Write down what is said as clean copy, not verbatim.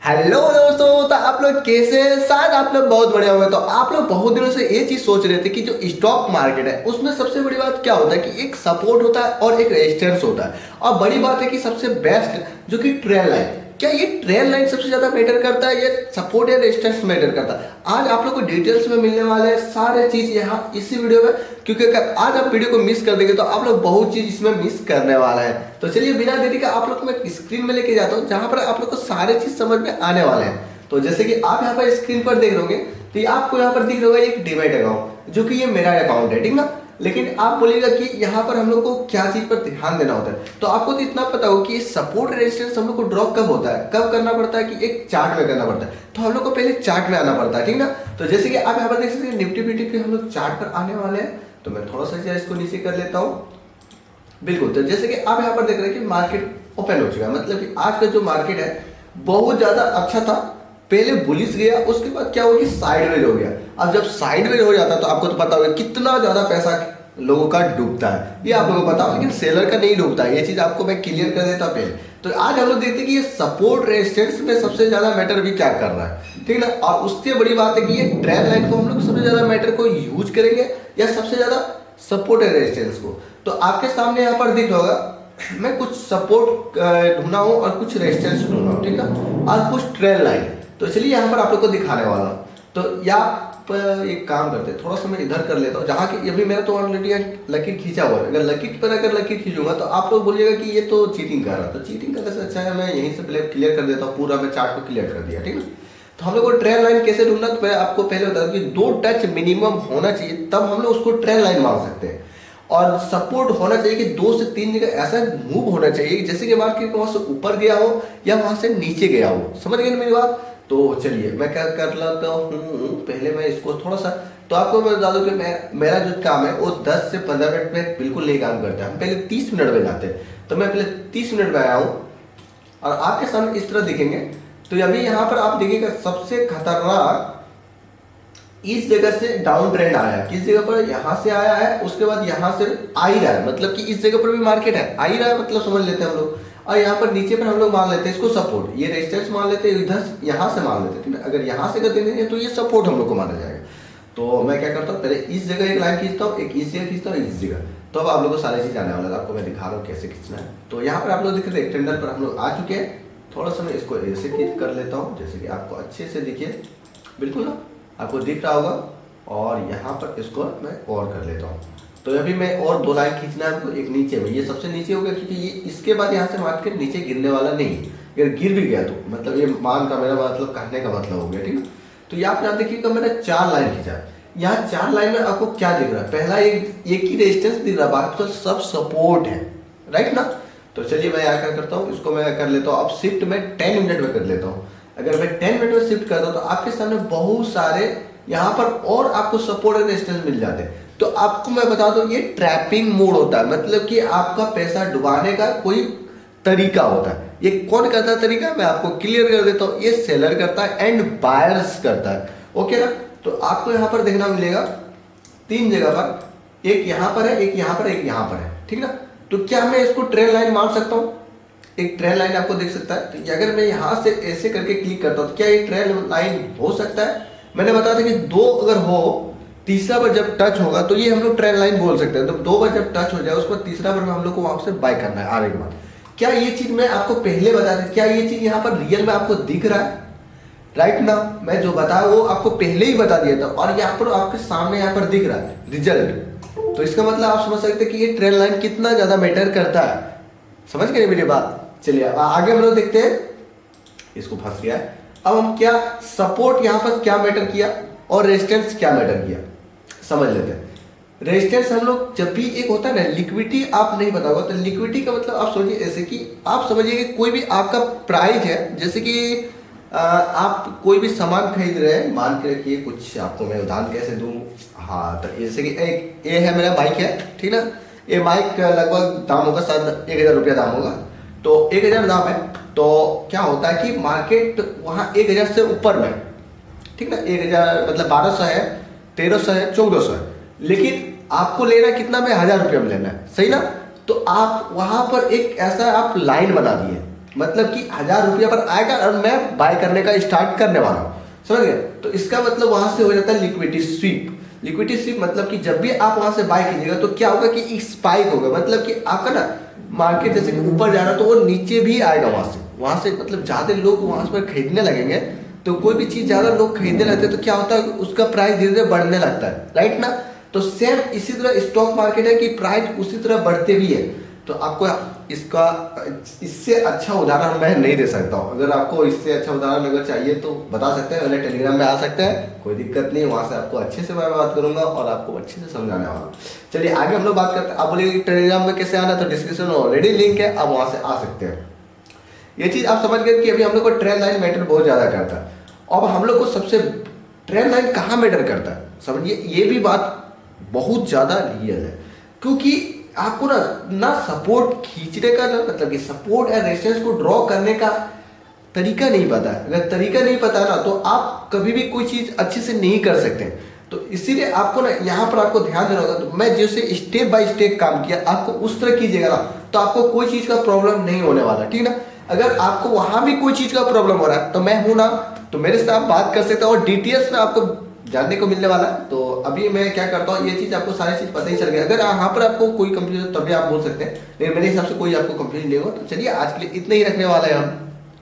Hello दोस्तों, तो आप लोग कैसे हैं? शायद आप लोग बहुत बढ़िया होंगे। तो आप लोग बहुत दिनों से ये चीज सोच रहे थे कि जो स्टॉक मार्केट है उसमें सबसे बड़ी बात क्या होता है कि एक सपोर्ट होता है और एक रेजिस्टेंस होता है। और बड़ी बात है कि सबसे बेस्ट जो कि ट्रेल लाइन, क्या ये ट्रेल लाइन सबसे ज्यादा मैटर करता है या सपोर्ट या रेजिस्टेंस मैटर करता है? आज आप लोग को डिटेल्स में मिलने वाले हैं सारे चीज यहाँ इसी वीडियो में, क्योंकि अगर आज आप वीडियो को मिस कर देंगे तो आप लोग बहुत चीज इसमें मिस करने वाला है। तो चलिए बिना देरी का आप लोग को मैं स्क्रीन में लेके जाता हूँ जहां पर आप लोग को सारे चीज समझ में आने वाले हैं। तो जैसे कि आप यहाँ पर स्क्रीन पर देख रहे होंगे तो ये आपको यहाँ पर दिख रहा होगा एक डीमैट अकाउंट, जो कि ये मेरा अकाउंट है, ठीक ना। लेकिन आप बोलिएगा कि यहाँ पर हम लोग को क्या चीज पर ध्यान देना होता है, तो आपको तो इतना पता हो कि सपोर्ट रेजिस्टेंस हम लोग को ड्रॉ कब होता है, कब करना पड़ता है कि एक चार्ट में करना पड़ता है। तो हम लोग को पहले चार्ट में आना पड़ता है, ठीक ना। तो जैसे कि आप यहाँ पर देख सकते हैं निफ्टी फिफ्टी के हम लोग चार्ट पर आने वाले हैं। तो मैं थोड़ा सा इसको नीचे कर लेता हूँ। बिल्कुल, तो जैसे कि आप यहाँ पर देख रहे हैं कि मार्केट ओपन हो चुका है, मतलब कि आज का जो मार्केट है बहुत ज्यादा अच्छा था। पहले बुलिश गया, उसके बाद क्या हो गया, साइडवेज हो गया। अब जब साइडवेज हो जाता है तो आपको तो पता होगा कितना ज्यादा पैसा लोगों का डूबता है, ये आप लोगों को पता हो, लेकिन सेलर का नहीं डूबता है। ये चीज आपको मैं क्लियर कर देता हूं पहले। तो आज हम लोग देखते हैं कि ये सपोर्ट रेजिस्टेंस में सबसे ज्यादा मैटर भी क्या कर रहा है, ठीक ना। और उससे बड़ी बात है कि ये ट्रेंड लाइन को हम लोग सबसे ज्यादा मैटर को यूज करेंगे या सबसे ज्यादा सपोर्ट है रेजिस्टेंस को। तो आपके सामने यहाँ पर दिख रहा होगा मैं कुछ सपोर्ट ढूंढा हूँ और कुछ रेजिस्टेंस ढूंढा हूँ, ठीक ना, और कुछ ट्रेंड लाइन। तो चलिए यहाँ पर आप लोग को दिखाने वाला हूँ। तो या एक काम करते हैं, थोड़ा सा मैं इधर कर लेता हूँ जहाँ की अभी मेरा तो ऑलरेडी लकीर खींचा हुआ है। अगर लकीर खींचूंगा तो आप लोग बोलिएगा कि ये तो चीटिंग कर रहा है। तो चीटिंग करने से अच्छा है मैं यहीं से पहले क्लियर कर देता हूँ, पूरा मैं चार्ट को क्लियर कर दिया, ठीक है। तो हम लोग को ट्रेंड लाइन कैसे ढूंढना, तो मैं आपको पहले बता दूं कि 2 टच मिनिमम होना चाहिए, तब हम लोग उसको ट्रेंड लाइन मान सकते हैं। और सपोर्ट होना चाहिए कि 2 से 3 जगह ऐसा मूव होना चाहिए जैसे कि मार्केट वहां से ऊपर गया हो या वहां से नीचे गया हो। समझ गए ना मेरी बात? तो चलिए मैं क्या कर लेता हूँ, पहले मैं इसको थोड़ा सा, तो आपको मैं बता दूं कि मेरा जो काम है वो 10 से 15 मिनट में बिल्कुल नहीं काम करता है। हम पहले 30 मिनट में जाते हैं। तो मैं पहले 30 मिनट में आया हूँ और आपके सामने इस तरह दिखेंगे। तो अभी यहाँ पर आप देखिएगा सबसे खतरनाक इस जगह से डाउन ट्रेंड आया है। किस जगह पर? यहाँ से आया है, उसके बाद यहाँ से आ ही रहा है, मतलब कि इस जगह पर भी मार्केट है, आ ही रहा है, मतलब समझ लेते हैं हम लोग। और यहाँ पर नीचे पर हम लोग मान लेते हैं इसको सपोर्ट, ये रेजिस्टेंस मान लेते हैं, इधर यहाँ से मान लेते हैं। अगर यहाँ से कर देंगे तो ये सपोर्ट हम लोग को माना जाएगा। तो मैं क्या करता हूँ, पहले इस जगह एक लाइन खींचता हूँ, एक इस जगह खींचता हूँ, इस जगह। तो अब आप लोगों को सारी चीज आने वाला है, आपको मैं दिखा रहा हूँ कैसे खींचना है। तो यहाँ पर आप लोग दिख रहे हैं टेंडर पर हम लोग आ चुके हैं। थोड़ा सा मैं इसको ऐसे खींच कर लेता हूँ जैसे कि आपको अच्छे से दिखे, बिल्कुल ना, आपको दिख रहा होगा। और यहाँ पर इसको मैं और कर लेता हूँ। तो अभी मैं और 2 लाइन खींचना है हमको, एक नीचे में, ये सबसे नीचे हो गया क्योंकि ये इसके बाद यहाँ से मार्केट नीचे गिरने वाला नहीं है। अगर गिर भी गया तो मतलब ये मान का मेरा मतलब कहने का मतलब हो गया, ठीक है। तो यहाँ देखिएगा मैंने 4 लाइन खींचा। यहाँ 4 लाइन में आपको क्या दिख रहा है? पहला एक ही रेजिस्टेंस दिख रहा है, बाकी तो सब सपोर्ट है, राइट ना। तो चलिए मैं यहाँ क्या करता हूँ, इसको मैं कर लेता हूँ। अब शिफ्ट में 10 मिनट में कर लेता हूँ। अगर मैं 10 मिनट में शिफ्ट करता हूँ तो आपके सामने बहुत सारे यहाँ पर और आपको सपोर्ट और रेजिस्टेंस मिल जाते हैं। तो आपको मैं बता दूं ये ट्रैपिंग मोड होता है, मतलब कि आपका पैसा डुबाने का कोई तरीका होता है। ये कौन करता है तरीका, मैं आपको क्लियर कर देता हूँ। ये सेलर करता है एंड बायर्स करता है, ओके ना। तो आपको यहाँ पर देखना मिलेगा 3 जगह पर, एक यहाँ पर है, एक यहाँ पर, एक यहाँ पर है, ठीक ना। तो क्या मैं इसको ट्रेंड लाइन मान सकता हूँ? एक ट्रेंड लाइन आपको दिख सकता है। तो अगर मैं यहाँ से ऐसे करके क्लिक करता हूँ तो क्या ये ट्रेंड लाइन हो सकता है? मैंने बताया था कि 2 अगर हो, तीसरा बार जब टच होगा तो ये हम लोग ट्रेंड लाइन बोल सकते हैं। तो 2 बार जब टच हो जाए उसके बाद तीसरा बार में हम लोग को वहां से बाय करना है आने के बाद। क्या ये चीज मैं आपको पहले बता दें, क्या ये चीज यहाँ पर रियल में आपको दिख रहा है? राइट ना, मैं जो बताया वो आपको पहले ही बता दिया था और यहाँ पर आपके सामने यहाँ पर दिख रहा है रिजल्ट। तो इसका मतलब आप समझ सकते हैं कि ये ट्रेंड लाइन कितना ज्यादा मैटर करता है। समझ गए मेरी बात? चलिए आगे हम लोग देखते हैं। इसको फंस गया है। अब हम क्या सपोर्ट यहाँ पर क्या मैटर किया और रेजिस्टेंस क्या मैटर किया समझ लेते हैं। रेजिस्टेंस हम लोग जब भी एक होता है ना, लिक्विडिटी आप नहीं पता होगा, तो लिक्विडिटी का मतलब आप सोचिए ऐसे कि आप समझिए कि कोई भी आपका प्राइस है, जैसे कि आप कोई भी सामान खरीद रहे हैं, मान के रखिए कुछ, आपको मैं उदाहरण कैसे दूं। हाँ, तो जैसे कि एक ये है मेरा बाइक है, ठीक ना। ये बाइक लगभग दाम होगा शायद 1000 रुपया दाम होगा। तो 1000 दाम है। तो क्या होता है कि मार्केट वहाँ 1000 से ऊपर में, ठीक ना, 1000 मतलब 1200 है, 1300 है, 1400 है, लेकिन आपको लेना कितना में 1000 रुपये में लेना है, सही ना। तो आप वहां पर एक ऐसा आप लाइन बना दिए, मतलब कि 1000 रुपया पर आएगा और मैं बाय करने का स्टार्ट करने वाला हूँ, समझ गए। तो इसका मतलब वहां से हो जाता है लिक्विडिटी स्वीप। लिक्विडिटी स्वीप मतलब कि जब भी आप वहां से बाय कीजिएगा तो क्या होगा कि एक स्पाइक होगा, मतलब कि आपका ना मार्केट जैसे कि ऊपर जा रहा है तो वो नीचे भी आएगा वहां से मतलब ज्यादा लोग वहां पर खरीदने लगेंगे। तो कोई भी चीज ज्यादा लोग खरीदने लगते हैं तो क्या होता है उसका प्राइस धीरे धीरे बढ़ने लगता है, राइट ना। तो सेम इसी तरह स्टॉक मार्केट है कि प्राइस उसी तरह बढ़ते भी है। तो आपको इसका इससे अच्छा उदाहरण मैं नहीं दे सकता हूँ। अगर आपको इससे अच्छा उदाहरण अगर चाहिए तो बता सकते हैं, मेरे टेलीग्राम में आ सकते हैं, कोई दिक्कत नहीं, वहां से आपको अच्छे से मैं बात करूंगा और आपको अच्छे से समझाने वाला हूँ। चलिए आगे हम लोग बात करते हैं। आप बोलिए टेलीग्राम में कैसे आना, तो डिस्क्रिप्शन में ऑलरेडी लिंक है, आप वहां से आ सकते हैं। ये चीज आप समझ गए कि अभी हम लोग को ट्रेंड लाइन मैटर बहुत ज्यादा करता है। अब हम लोग को सबसे ट्रेंड लाइन कहाँ मैटर करता है समझिए, ये भी बात बहुत ज्यादा रियल है। क्योंकि आपको ना सपोर्ट खींचने का ना मतलब कि सपोर्ट या रेजिस्टेंस को ड्रॉ करने का तरीका नहीं पता है। अगर तरीका नहीं पता ना तो आप कभी भी कोई चीज अच्छे से नहीं कर सकते। तो इसीलिए आपको ना यहाँ पर आपको ध्यान देना होगा। तो मैं जैसे स्टेप बाय स्टेप काम किया, आपको उस तरह कीजिएगा ना तो आपको कोई चीज का प्रॉब्लम नहीं होने वाला, ठीक ना। अगर आपको वहां भी कोई चीज का प्रॉब्लम हो रहा है तो मैं हूं ना, तो मेरे से आप बात कर सकते हो और डिटेल्स में आपको जानने को मिलने वाला है। तो अभी मैं क्या करता हूँ, ये चीज आपको सारी चीज पता ही चल गया। अगर यहाँ पर आपको कोई कंफ्यूजन तभी आप बोल सकते हैं, लेकिन मेरे हिसाब से कोई आपको कंफ्यूजन नहीं होगा। तो चलिए आज के लिए इतना ही रखने वाले हैं हम।